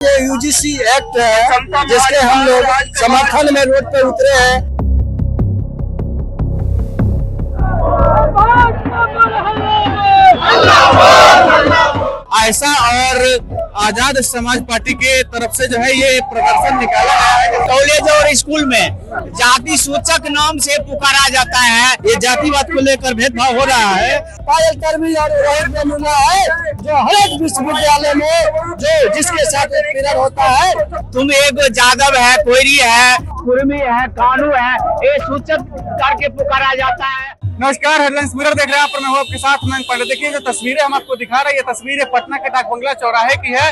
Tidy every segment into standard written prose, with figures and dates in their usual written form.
ये UGC act है जिसके हम लोग समर्थन में रोड पे उतरे हैं। ऐसा और आजाद समाज पार्टी के तरफ से जो है ये प्रदर्शन निकाला गया है। कॉलेज और स्कूल में जाति सूचक नाम से पुकारा जाता है। ये जातिवाद को लेकर भेदभाव हो रहा है। पायल कर्मी और रोहित वेमुला है जो हर एक विश्वविद्यालय में जो जिसके साथ उत्पीड़न होता है। तुम एक जादव है, कोयरी है, कुर्मी है, कानू है, ये सूचक करके पुकारा जाता है। नमस्कार, हेडलाइंस मिरर देख रहे हैं आप, मैं हूं आपके साथ मयंक पांडे। देखिए जो तस्वीरें हम आपको दिखा रहे हैं, ये तस्वीरें पटना के डाक बंगला चौराहे की है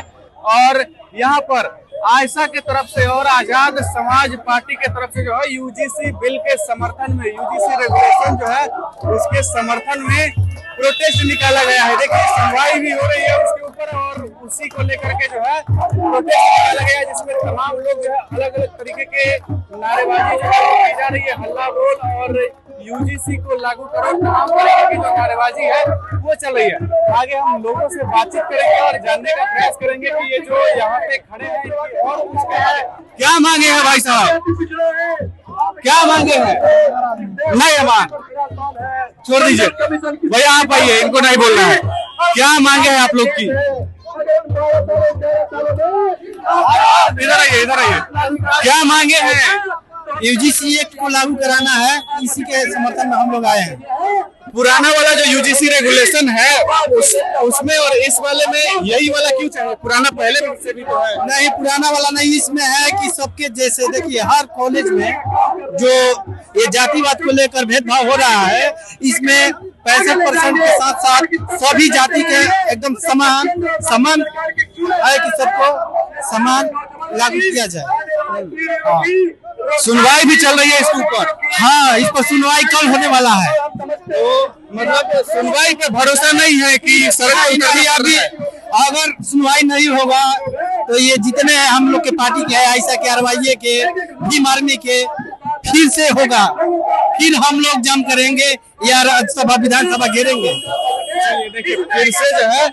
और यहाँ पर आयशा की तरफ से और आजाद समाज पार्टी के तरफ से जो है यूजीसी बिल के समर्थन में, यूजीसी रेगुलेशन जो है उसके समर्थन में प्रोटेस्ट निकाला गया है। देखिए सुनवाई भी हो रही है उसके ऊपर और उसी को लेकर के जो है प्रोटेस्ट निकाला गया है, जिसमें तमाम लोग जो है अलग अलग तरीके के नारेबाजी की जा रही है, हल्ला बोल और यूजीसी को लागू करो, तमाम तरीके की जो नारेबाजी है वो चल रही है। आगे हम लोगों से बातचीत करेंगे और जानने का प्रयास करेंगे कि ये जो यहाँ पे खड़े हैं और पूछते हैं क्या मांगे हैं भाई साहब, क्या मांगे हैं। नहीं अमान छोड़ दीजिए भैया, आप आइए, इनको नहीं बोलना है। क्या मांगे हैं आप लोग की? इधर आइए, इधर आइए। क्या मांगे हैं? यूजीसी एक्ट को लागू कराना है, इसी के समर्थन में हम लोग आए हैं। पुराना वाला जो यूजीसी रेगुलेशन है उसमें और इस वाले में यही वाला क्यों चाहिए? पुराना पहले से भी तो है। नहीं, पुराना वाला नहीं, इसमें है कि सबके जैसे देखिए हर कॉलेज में जो ये जातिवाद को लेकर भेदभाव हो रहा है, इसमें 65% के साथ साथ सभी जाति के एकदम समान है कि सबको समान लागू किया जाए। सुनवाई भी चल रही है इसके ऊपर। हाँ, इस पर सुनवाई कल होने वाला है। तो मतलब सुनवाई पे भरोसा नहीं है कि सड़क अभी अगर सुनवाई नहीं होगा तो ये जितने हम लोग के पार्टी के है, आयशा के, अरवाइये के, भीम आर्मी के, फिर से होगा, फिर हम लोग जम करेंगे या राज्यसभा विधानसभा घेरेंगे। देखिए फिर से जो है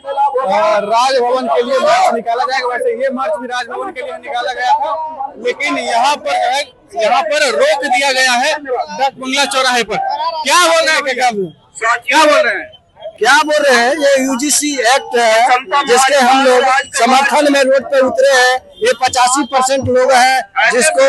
राजभवन के लिए मार्च निकाला जाएगा। वैसे ये मार्च भी राजभवन के लिए निकाला गया था, लेकिन यहाँ पर जो है यहाँ पर रोक दिया गया है डाक बंगला चौराहे पर। क्या बोल रहे हैं? क्या बोल रहे हैं? क्या बोल रहे हैं? ये यूजीसी एक्ट है जिसके हम लोग समर्थन में रोड पे उतरे हैं। ये 85% लोग हैं जिसको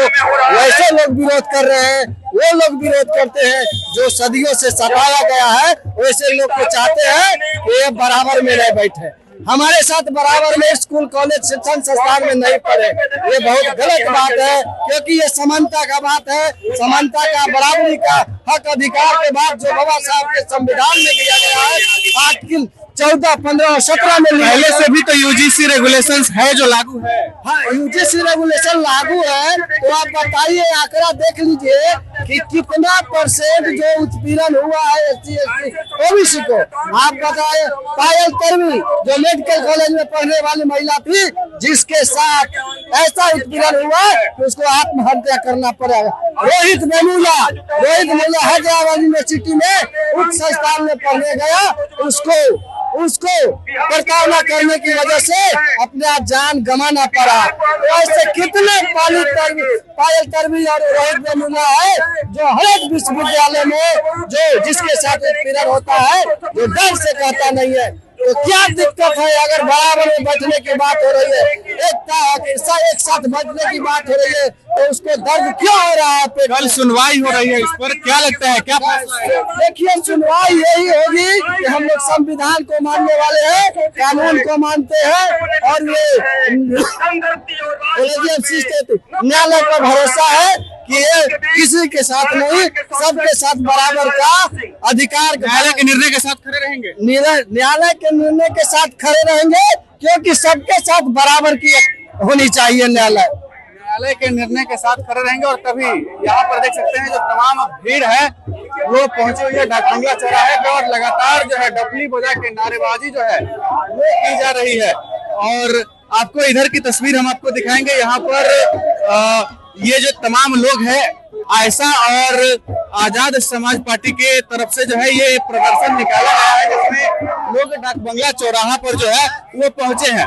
वैसे लोग विरोध कर रहे हैं, वो लोग विरोध करते हैं जो सदियों से सताया गया है, वैसे लोग को चाहते हैं कि ये बराबर में रह बैठे, हमारे साथ बराबर में स्कूल कॉलेज शिक्षण संस्थान में नहीं पढ़े। ये बहुत गलत बात है, क्योंकि ये समानता का बात है, समानता का, बराबरी का हक अधिकार के बाद जो बाबा साहब के संविधान में दिया गया है, आर्टिकल 14, 15 और 17 में पहले से भी तो यूजीसी रेगुलेशंस है जो लागू है। हाँ, यूजीसी रेगुलेशन लागू है, तो आप बताइए, आंकड़ा देख लीजिए कि कितना % जो उत्पीड़न हुआ है SC, ST, OBC को। आप बताइए, पायल कर्मी जो मेडिकल कॉलेज में पढ़ने वाली महिला थी, जिसके साथ ऐसा उत्पीड़न हुआ कि उसको आत्महत्या करना पड़ेगा। रोहित वेमुला हैदराबाद यूनिवर्सिटी में उच्च संस्थान में पढ़ने गया, उसको प्रताड़ना करने की वजह से अपना जान गंवाना पड़ा। तो ऐसे कितने पायल कर्मी और रोहित वेमुला है जो हर एक विश्वविद्यालय में जो जिसके साथ उत्पीड़न होता है, जो डर से कहता नहीं है। तो क्या दिक्कत है अगर बराबर में बैठने की बात हो रही है, एक साथ बैठने की बात हो रही है, तो उसको दर्द क्यों हो रहा है? कल सुनवाई हो रही है इस पर, क्या लगता है, क्या फैसला है? देखिए, सुनवाई यही होगी कि हम लोग संविधान को मानने वाले हैं, कानून को मानते हैं और ये न्यायालय पर भरोसा है कि ये किसी के साथ नहीं, सबके साथ बराबर का अधिकार। न्यायालय के निर्णय के साथ खड़े रहेंगे। न्यायालय के निर्णय के साथ खड़े रहेंगे, क्योंकि सबके साथ बराबर की होनी चाहिए। न्यायालय के निर्णय के साथ खड़े रहेंगे और तभी यहाँ पर देख सकते हैं जो तमाम भीड़ है वो पहुंची हुई है डाक बंगला चौराहे पे और लगातार जो है डफली बजा के नारेबाजी जो है वो की जा रही है। और आपको इधर की तस्वीर हम आपको दिखाएंगे। यहाँ पर ये जो तमाम लोग हैं आयशा और आजाद समाज पार्टी के तरफ से जो है ये प्रदर्शन निकाला गया है, जिसमें लोग डाक बंगला चौराहा पर जो है वो पहुंचे हैं।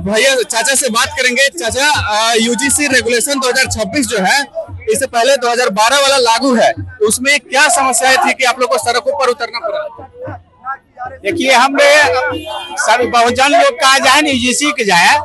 भैया चाचा से बात करेंगे। चाचा, यूजीसी रेगुलेशन 2026 जो है, इससे पहले 2012 वाला लागू है, उसमें क्या समस्याएं थी कि आप लोग को सड़कों पर उतरना पड़ा? देखिए, हम सब बहुजन लोग का जाए ना, यूजीसी के जाए,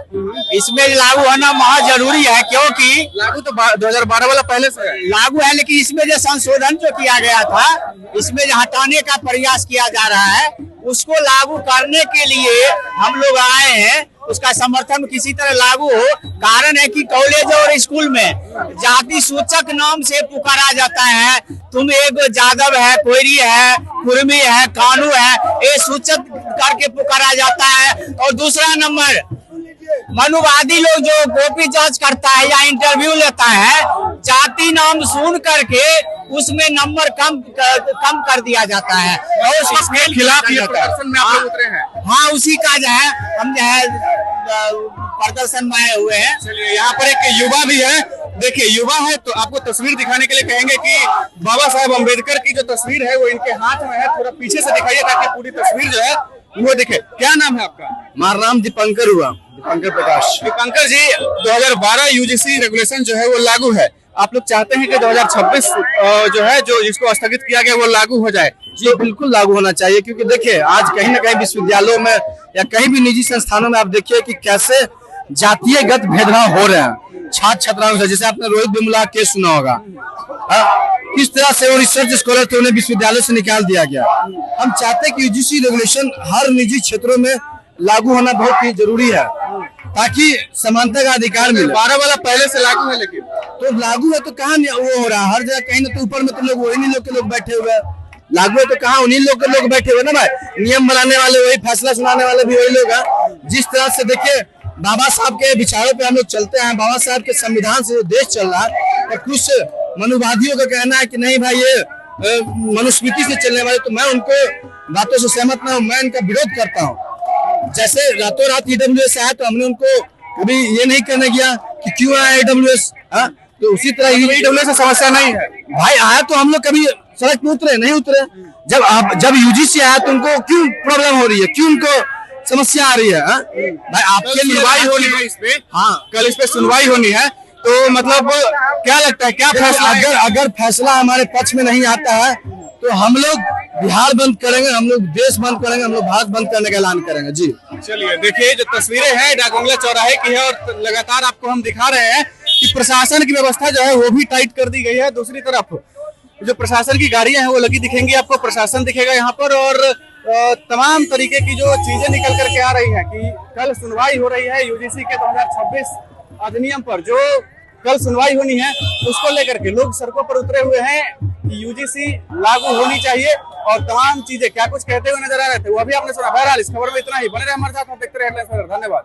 इसमें लागू होना महा जरूरी है, क्योंकि लागू तो 2012 वाला पहले से है। लागू है, लेकिन इसमें जो संशोधन जो किया गया था, इसमें जो हटाने का प्रयास किया जा रहा है, उसको लागू करने के लिए हम लोग आए हैं। उसका समर्थन किसी तरह लागू हो। कारण है कि कॉलेज और स्कूल में जाति सूचक नाम से पुकारा जाता है। तुम एक जादव है, कोयरी है, कुर्मी है, कानू है, ये सूचक करके पुकारा जाता है। और दूसरा नंबर, मनुवादी लोग जो कॉपी जांच करता है या इंटरव्यू लेता है, जाति नाम सुन करके उसमें नंबर कम कर दिया जाता है और उसके खिलाफ ये प्रदर्शन में आप लोग उतरे हैं। हाँ, उसी का जो है हम जो है प्रदर्शन में आए हुए हैं। चलिए, यहाँ पर एक युवा भी है। देखिए, युवा है तो आपको तस्वीर दिखाने के लिए कहेंगे कि बाबा साहेब अम्बेडकर की जो तस्वीर है वो इनके हाथ में है। थोड़ा पीछे से दिखाइए ताकि पूरी तस्वीर जो है वो दिखे। क्या नाम है आपका? हमारा नाम दीपंकर हुआ, दीपंकर प्रकाश। दीपंकर जी, 2012 यूजीसी रेगुलेशन जो है वो लागू है। आप लोग चाहते हैं कि 2026 जो है, जो जिसको स्थगित किया गया, वो लागू हो जाए? जी बिल्कुल लागू होना चाहिए, क्योंकि देखिए आज कहीं ना कहीं विश्वविद्यालयों में या कहीं भी निजी संस्थानों में आप देखिए कि कैसे जातीयगत भेदभाव हो रहे हैं छात्र छात्राओं से। जैसे आपने रोहित वेमुला केस सुना होगा, किस तरह से वो रिसर्च स्कॉलर थे, उन्हें विश्वविद्यालय से निकाल दिया गया। हम चाहते हैं कि यूजीसी रेगुलेशन हर निजी क्षेत्रों में लागू होना बहुत ही जरूरी है, ताकि समानता का अधिकार मिले। 12 वाला पहले से लागू है, लेकिन तो लागू है तो कहाँ वो हो रहा है? हर जगह कहीं ना तो ऊपर में तो लोग वही लोग के लोग बैठे हुए हैं। लागू है तो कहाँ उन्हीं लोग के लोग बैठे हुए ना भाई। नियम बनाने वाले वही, फैसला सुनाने वाले भी वही लोग हैं। जिस तरह से देखिए बाबा साहब के विचारों पे हम लोग चलते हैं, बाबा साहब के संविधान से जो देश चल रहा है, तो कुछ मनुवादियों का कहना है कि नहीं भाई ये मनुस्मृति से चलने वाले, तो मैं उनको बातों से सहमत ना हूं, मैं इनका विरोध करता हूं। जैसे रातों रात ईडब्ल्यूएस आया तो हमने उनको कभी ये नहीं कहने गया कि क्यों आया ईडब्ल्यूएस, तो उसी तरह ईडब्ल्यूएस से समस्या नहीं है भाई। आया तो हम लोग कभी सड़क पे उतरे नहीं उतरे। जब यूजीसी आया तो उनको क्यों प्रॉब्लम हो रही है, क्यों उनको समस्या आ रही है? भाई आपके लिए सुनवाई होनी है इस पे। हाँ, कल इस पे सुनवाई होनी है, तो मतलब क्या लगता है, क्या फैसला? अगर फैसला हमारे पक्ष में नहीं आता है तो हम लोग बिहार बंद करेंगे, हम लोग देश बंद करेंगे, हम लोग भारत बंद करने का ऐलान करेंगे। जी चलिए, देखिए जो तस्वीरें हैं डाक बंगला चौराहे की है, और लगातार आपको हम दिखा रहे हैं कि प्रशासन की व्यवस्था जो है वो भी टाइट कर दी गई है। दूसरी तरफ जो प्रशासन की गाड़ियां हैं वो लगी दिखेंगी आपको, प्रशासन दिखेगा यहाँ पर, और तमाम तरीके की जो चीजें निकल करके आ रही है कि कल सुनवाई हो रही है यूजीसी के 2026 अधिनियम पर। जो कल सुनवाई होनी है उसको लेकर के लोग सड़कों पर उतरे हुए हैं कि यूजीसी लागू होनी चाहिए, और तमाम चीजें क्या कुछ कहते हुए नजर आ रहे थे वो अभी आपने सुना। बहरहाल इस खबर में इतना ही। बने रहे हमारे साथ, देखते रहे। धन्यवाद।